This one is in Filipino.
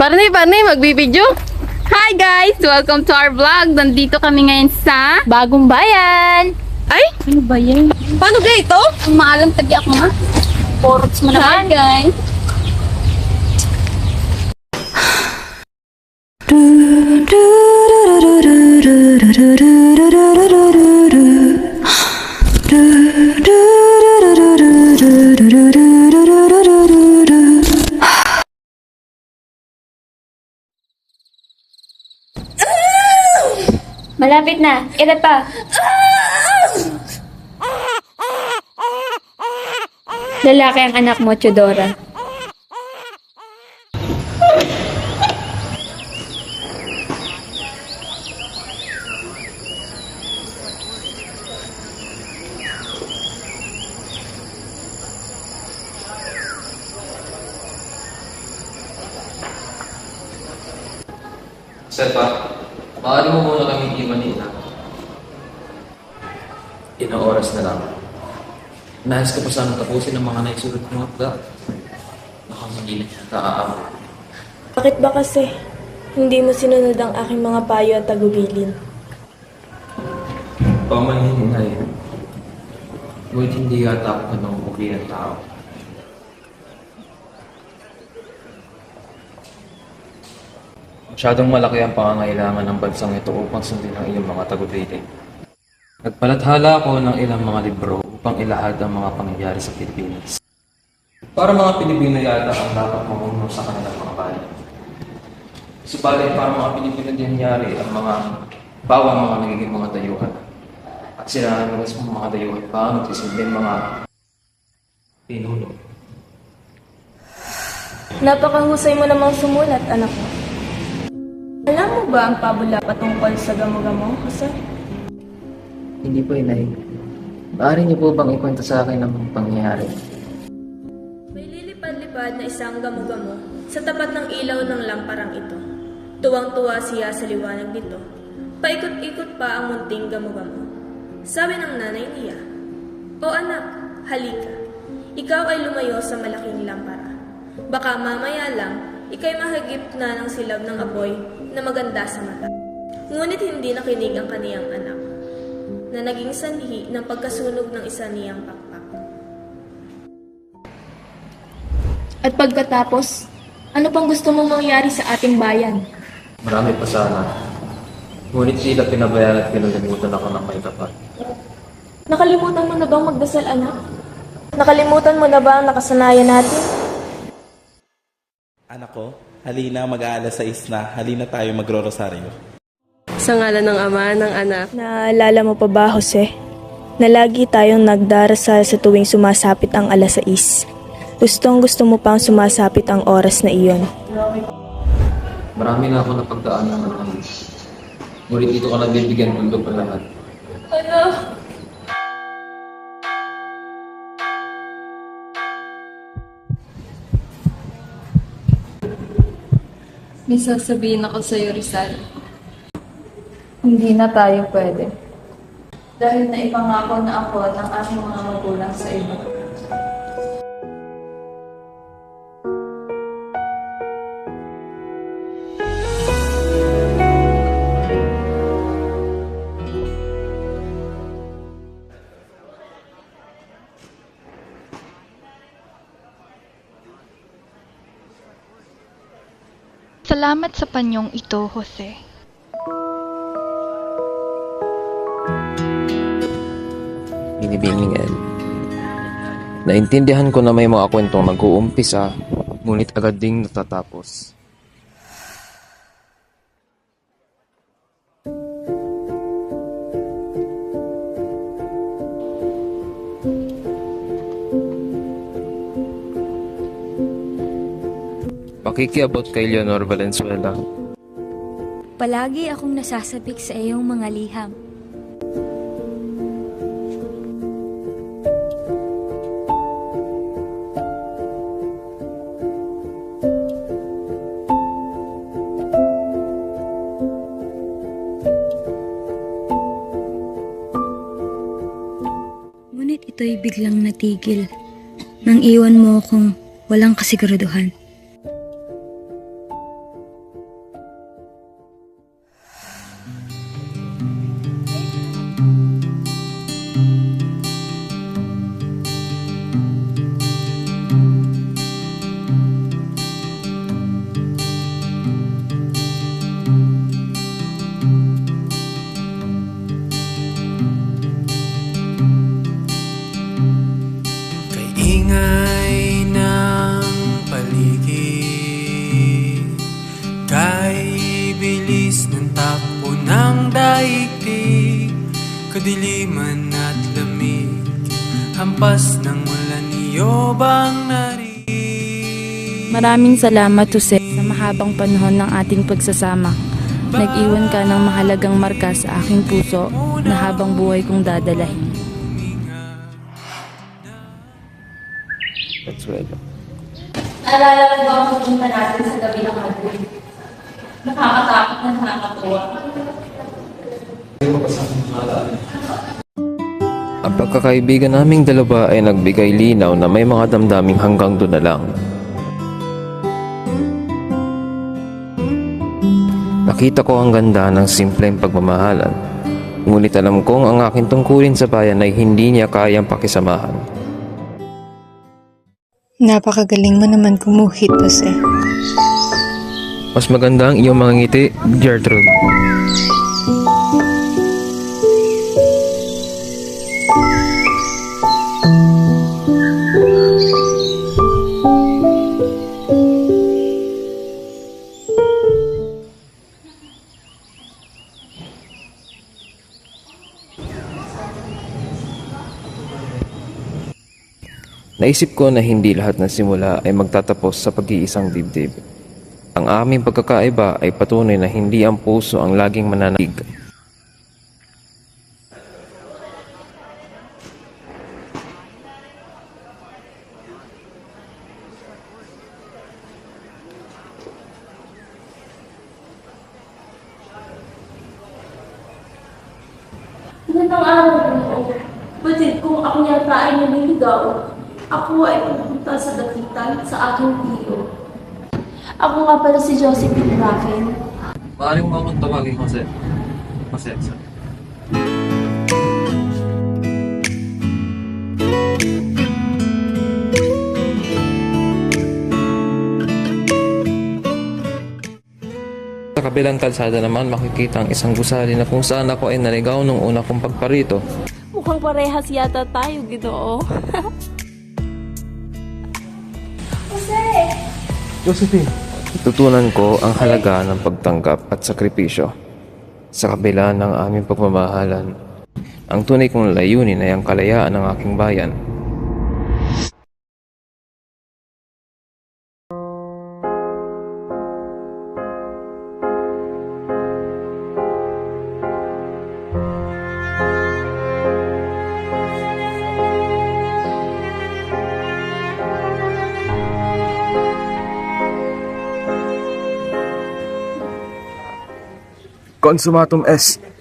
Parnay, magbibideo. Hi guys! Welcome to our vlog. Nandito kami ngayon sa Bagong Bayan! Ay! Ano ba yan? Paano ga ito? Ang maalam tagi ako nga. Porots mo Hi naman. guys! Malapit na. Kailan pa? Lalaki ang anak mo, Chodora. Sepa, maaari mo muna kaming imanila. Ilang oras na lang. Nais ko pa sana tapusin ang mga naisulat mo at nakamagilid na kaaabot. Bakit ba kasi hindi mo sinunod ang aking mga payo at tagubilin? Pamahihinay. Ngunit hindi yata ako nangungubi ng tao. Masyadong malaki ang pangangailangan ng bansang ito upang sundin ang iyong mga tagubilin. Nagpalathala ako ng ilang mga libro upang ilahad ang mga pangyayari sa Pilipinas. Para mga Pilipino yata ang dapat mamunong sa kanilang mga bayan. Subalit para mga Pilipino din nangyari ang mga bawang mga nagiging mga dayuhan. At sila ang mga dayuhan paano tisilbing mga pinuno. Napakahusay mo namang sumulat, anak mo. Alam mo ba ang pabula patungkol sa gamo-gamo, Jose? Hindi po, Inay. Maaari niyo po bang ikwento sa akin ang mga pangyayari? May lilipad-lipad na isang gamo-gamo sa tapat ng ilaw ng lamparang ito. Tuwang-tuwa siya sa liwanag nito. Paikot-ikot pa ang munting gamo-gamo. Sabi ng nanay niya, "O anak, halika. Ikaw ay lumayo sa malaking lampara. Baka mamaya lang, ikay mahagip na ng silab ng apoy na maganda sa mata." Ngunit hindi nakinig ang kaniyang anak, na naging sanhi ng pagkasunog ng isa niyang pakpak. At pagkatapos, ano pang gusto mong mangyari sa ating bayan? Marami pa sana. Ngunit sila pinabayaan at pinalimutan ako ng may tapat. Nakalimutan mo na bang magdasal, anak? Nakalimutan mo na ba ang nakasanayan natin? Anak ko, halina mag-aalas 6 na. Halina tayo magro-rosaryo. Sa ngalan ng Ama, ng Anak. Naalala mo pa ba, Jose, na lagi tayong nagdarasal sa tuwing sumasapit ang alas 6? Gustong gusto mo pang sumasapit ang oras na iyon. Marami na ako napagdaanan ng mga ngunit dito ka nabibigyan mundo pa lahat. May sasabihin ako sa'yo, Rizal. Hindi na tayo pwede. Dahil naipangako na ako ng aking mga magulang sa iba. Salamat sa panyong ito, Jose. Binibiningan. Naintindihan ko na may mga kwentong nag-uumpisa, ngunit agad ding natatapos. Pakikiabot kay Leonor Valenzuela. Palagi akong nasasabik sa iyong mga liham. Ngunit ito'y biglang natigil nang iwan mo akong walang kasiguraduhan. daigdig, kadiliman at lamig, hampas ng ulan niyo bang narinig? Maraming salamat, Jose, sa mahabang panahon ng ating pagsasama. Nag-iwan ka ng mahalagang marka sa aking puso na habang buhay kong dadalahin. That's well. Naalala mo ba ang pupunta natin sa gabi ng Madrid? Nakakatakot na nakakatuwa. Ang pagkakaibigan naming dalawa ay nagbigay linaw na may mga damdaming hanggang doon na lang. Nakita ko ang ganda ng simpleng pagmamahalan. Ngunit alam kong ang aking tungkulin sa bayan ay hindi niya kayang pakisamahan. Napakagaling mo naman kumuhit, Jose. Mas maganda ang iyong mga ngiti, Gertrude. Naisip ko na hindi lahat ng simula ay magtatapos sa pag-iisang dibdib. Ang aming pagkakaiba ay patunay na hindi ang puso ang laging mananalig. Magandang araw po. Batid kung ako yata ay naliligaw, ako ay pupunta sa dakitan sa aking tiyo. Ako nga pala si Josephine Raffin. Maaaring mo akong tawagin, Jose. Jose. Sa kabilang kalsada naman makikita ang isang gusali na kung saan ako ay naligaw nung una kong pagparito. Mukhang parehas yata tayo, Ginoo. Josephine. Tutunan ko ang halaga ng pagtanggap at sakripisyo. Sa kabila ng aming pagmamahalan, ang tunay kong layunin ay ang kalayaan ng aking bayan. Consumatum est.